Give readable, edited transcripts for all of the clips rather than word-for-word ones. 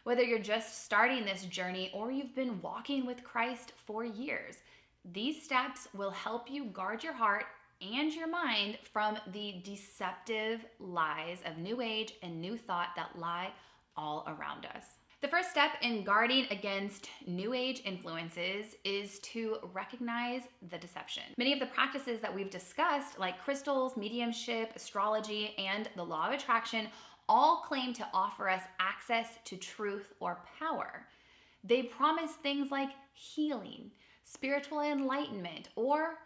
Whether you're just starting this journey or you've been walking with Christ for years, these steps will help you guard your heart and your mind from the deceptive lies of New Age and New Thought that lie all around us. The first step in guarding against New Age influences is to recognize the deception. Many of the practices that we've discussed, like crystals, mediumship, astrology, and the law of attraction, all claim to offer us access to truth or power. They promise things like healing, spiritual enlightenment, or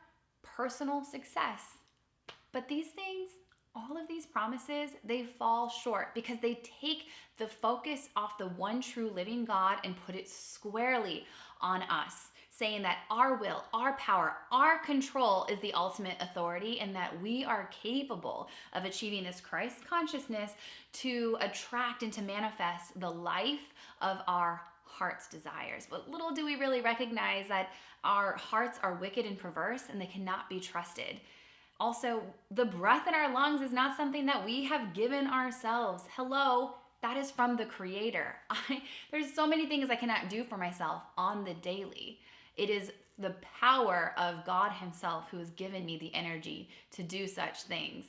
personal success. But these things, all of these promises, they fall short because they take the focus off the one true living God and put it squarely on us, saying that our will, our power, our control is the ultimate authority and that we are capable of achieving this Christ consciousness to attract and to manifest the life of our heart's desires. But little do we really recognize that our hearts are wicked and perverse and they cannot be trusted. Also, the breath in our lungs is not something that we have given ourselves. Hello, that is from the Creator. There's so many things I cannot do for myself on the daily. It is the power of God Himself who has given me the energy to do such things.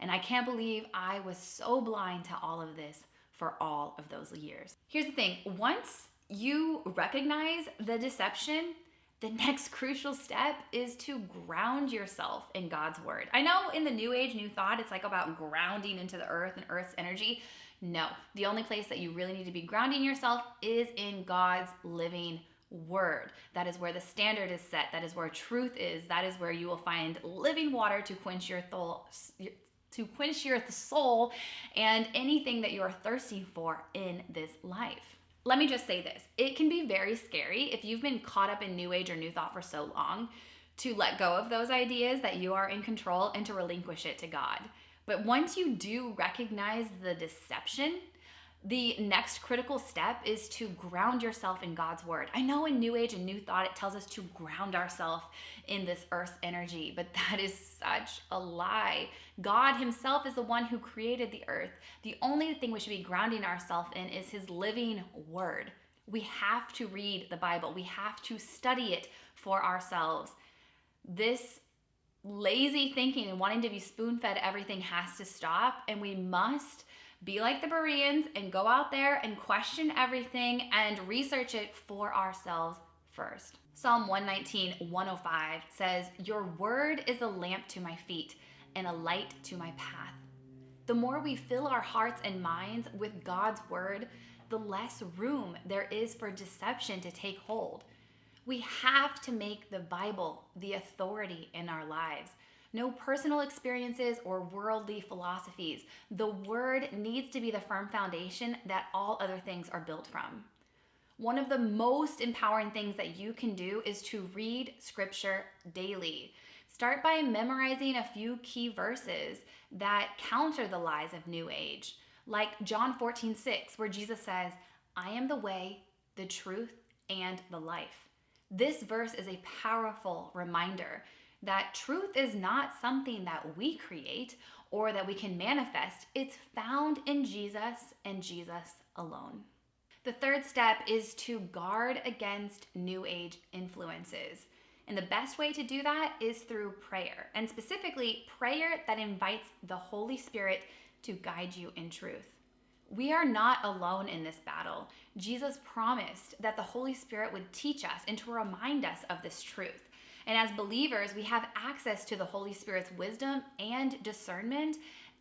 And I can't believe I was so blind to all of this for all of those years. Here's the thing, once you recognize the deception, the next crucial step is to ground yourself in God's word. I know in the New Age, New Thought, it's like about grounding into the earth and earth's energy. No, the only place that you really need to be grounding yourself is in God's living word. That is where the standard is set. That is where truth is. That is where you will find living water to quench your soul and anything that you are thirsting for in this life. Let me just say this. It can be very scary if you've been caught up in New Age or New Thought for so long to let go of those ideas that you are in control and to relinquish it to God. But once you do recognize the deception, the next critical step is to ground yourself in God's word. I know in New Age and New Thought, it tells us to ground ourselves in this earth's energy, but that is such a lie. God Himself is the one who created the earth. The only thing we should be grounding ourselves in is His living word. We have to read the Bible. We have to study it for ourselves. This lazy thinking and wanting to be spoon-fed everything has to stop, and we must be like the Bereans and go out there and question everything and research it for ourselves first. Psalm 119:105 says, "Your word is a lamp to my feet and a light to my path." The more we fill our hearts and minds with God's word, the less room there is for deception to take hold. We have to make the Bible the authority in our lives. No personal experiences or worldly philosophies. The word needs to be the firm foundation that all other things are built from. One of the most empowering things that you can do is to read scripture daily. Start by memorizing a few key verses that counter the lies of New Age, like John 14:6, where Jesus says, "I am the way, the truth, and the life." This verse is a powerful reminder that truth is not something that we create or that we can manifest. It's found in Jesus and Jesus alone. The third step is to guard against New Age influences. And the best way to do that is through prayer, and specifically prayer that invites the Holy Spirit to guide you in truth. We are not alone in this battle. Jesus promised that the Holy Spirit would teach us and to remind us of this truth. And as believers, we have access to the Holy Spirit's wisdom and discernment,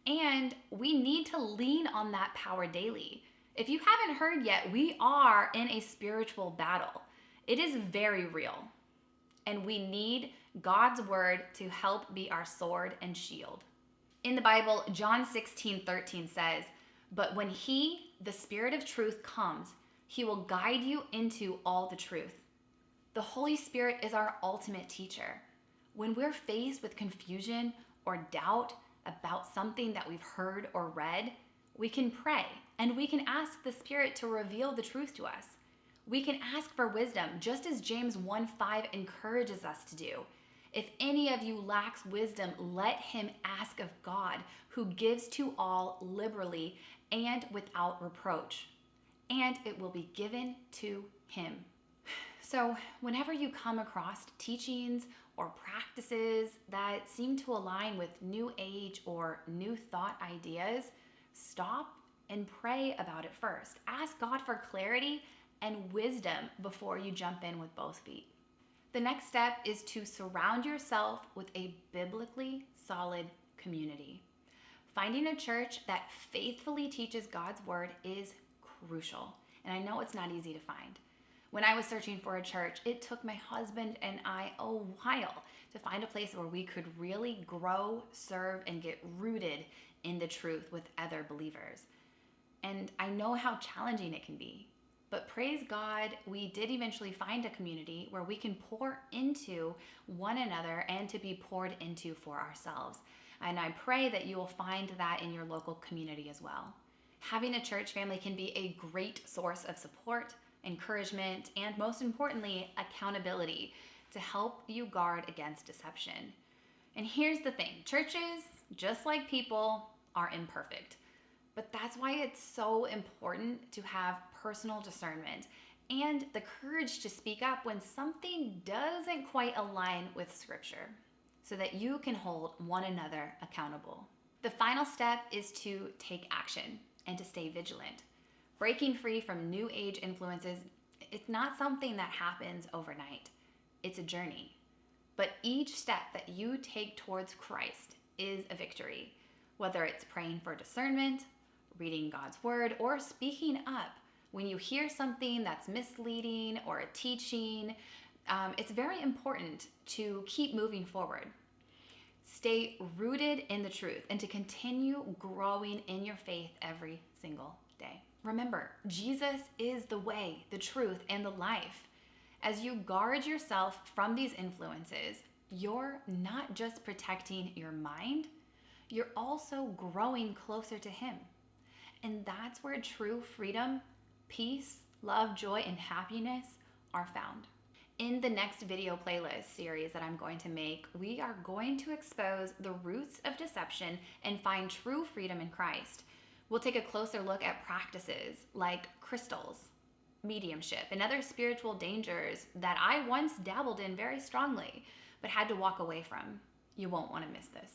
and we need to lean on that power daily. If you haven't heard yet, we are in a spiritual battle. It is very real, and we need God's word to help be our sword and shield. In the Bible, John 16:13 says, "But when He, the Spirit of truth, comes, He will guide you into all the truth." The Holy Spirit is our ultimate teacher. When we're faced with confusion or doubt about something that we've heard or read, we can pray and we can ask the Spirit to reveal the truth to us. We can ask for wisdom, just as James 1:5 encourages us to do. If any of you lacks wisdom, let him ask of God, who gives to all liberally and without reproach. and it will be given to him. So, whenever you come across teachings or practices that seem to align with New Age or New Thought ideas, stop and pray about it first. Ask God for clarity and wisdom before you jump in with both feet. The next step is to surround yourself with a biblically solid community. Finding a church that faithfully teaches God's word is crucial, and I know it's not easy to find. When I was searching for a church, it took my husband and I a while to find a place where we could really grow, serve, and get rooted in the truth with other believers. And I know how challenging it can be. But praise God, we did eventually find a community where we can pour into one another and to be poured into for ourselves. And I pray that you will find that in your local community as well. Having a church family can be a great source of support, encouragement, and most importantly, accountability to help you guard against deception. And here's the thing, churches, just like people, are imperfect. But that's why it's so important to have personal discernment and the courage to speak up when something doesn't quite align with Scripture, so that you can hold one another accountable. The final step is to take action and to stay vigilant. Breaking free from New Age influences, it's not something that happens overnight. It's a journey. But each step that you take towards Christ is a victory, whether it's praying for discernment, reading God's word, or speaking up when you hear something that's misleading or a teaching. It's very important to keep moving forward. Stay rooted in the truth and to continue growing in your faith every single day. Remember, Jesus is the way, the truth, and the life. As you guard yourself from these influences, you're not just protecting your mind, you're also growing closer to Him. And that's where true freedom, peace, love, joy, and happiness are found. In the next video playlist series that I'm going to make, we are going to expose the roots of deception and find true freedom in Christ. We'll take a closer look at practices like crystals, mediumship, and other spiritual dangers that I once dabbled in very strongly, but had to walk away from. You won't want to miss this.